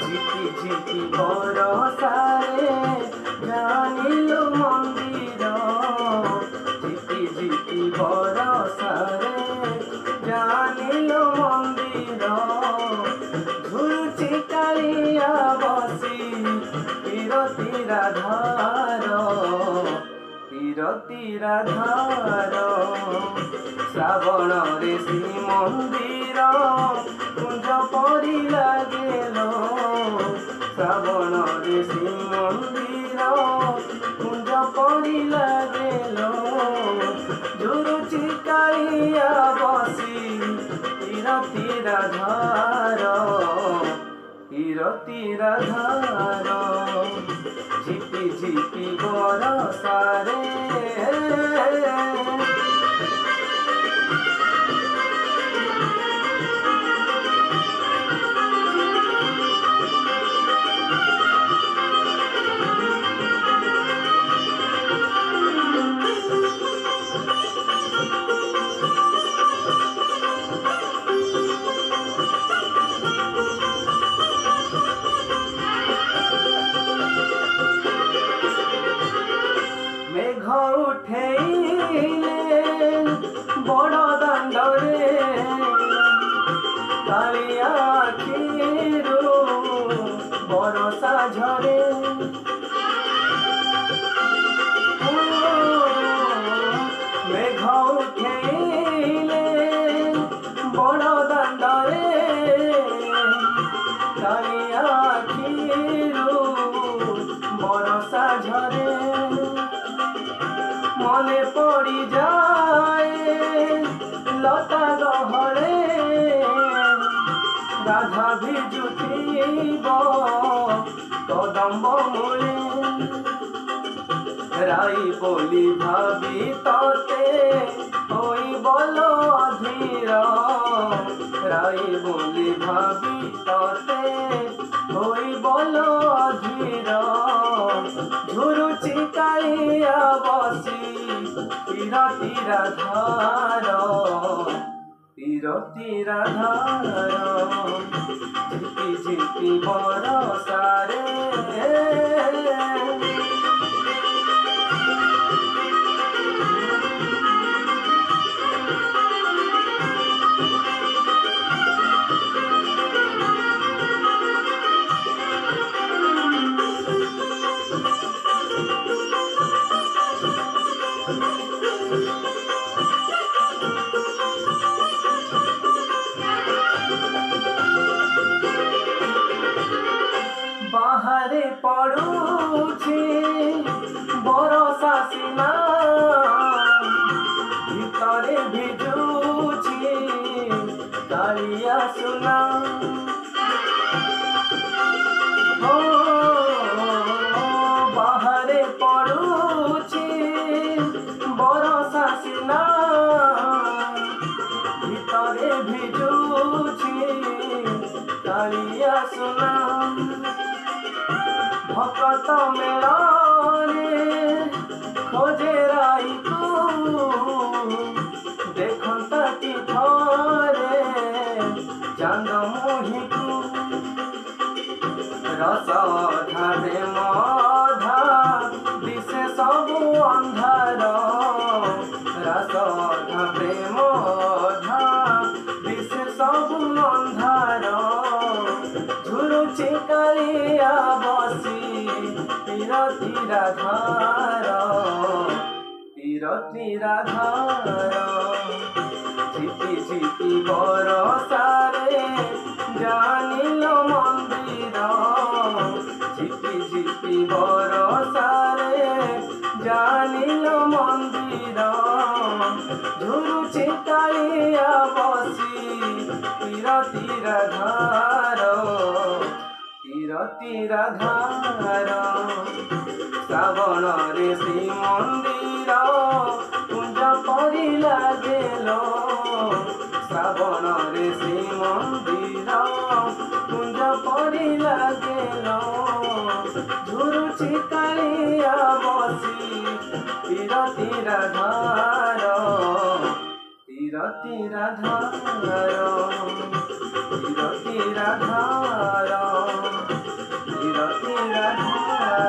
ঝিকি ঝিকি বরষারে জানিলো মন্দির, ঝিকি ঝিকি বরষারে জানিলো মন্দির। ঝুলুচি কালিয়া বসি বিরতি রাধার, বিরতি রাধার। শ্রাবণরে শ্রীমন্দির কুঞ্জ পরি লাগেল, শ্রাবণরে শ্রীমন্দির কুঞ্জ পরি লাগেল। ঝুরুচি কালিয়া বসি বিরতি রাধার, বিরতি রাধার। ঝিপি ঝিপি বরষারে মেঘ উঠেইলে বড় দাণ্ডরে, কালিয়া আখিরু বরষা ঝরে। মেঘ উঠেইলে বড় দাণ্ডরে, কালিয়া আখিরু বরষা ঝরে। মনে পড়ি যায় লতা গহরে, রাধা ভিজুথিব কদম্ব মূলে। রাই বলি ভাবি ততে ওই বল অধীর, রাই বলি ভাবি ততে ওই বল অধীর। ঝুরুচি কালিয়া বসি বিরতি রাধার, বিরতি রাধার। ঝিপি ঝিপি বরষারে বাহারে পড়ুছি বরষা সীমা, ভিতরে ভিজুছি কালিয়া সোনা। ও বাহারে পড়ুছি বরষা সীমা, ভিতরে ভিজুছি কালিয়া সোনা। ভকত মেলনে খোঁজে রাইকু, দেখন্ত কি থরে চাঁদ মুহিকু। রস ধারে মধা দিশে সবু ଅନ୍ଧାର, রস ধারে মধা দিশে সবু ଅନ୍ଧାର। ঝুরুচি কালিয়া বসি বিরতি রাধার, বিরতি রাধার। ঝিপি ঝিপি বরষারে জানিলো মন্দির, ঝিপি ঝিপি বরষারে জানিলো মন্দির। ঝুরুচি কালিয়া বসি বিরতি রাধার, বিরতি রাধার। শ্রাবণরে শ্রীমন্দির কুঞ্জ পরি লাগেল, শ্রাবণরে শ্রীমন্দির কুঞ্জ পরি লাগেল। ঝুরুচি কালিয়া বসি বিরতি রাধার, বিরতি রাধার। धीर धीर धार धीर धीर धार।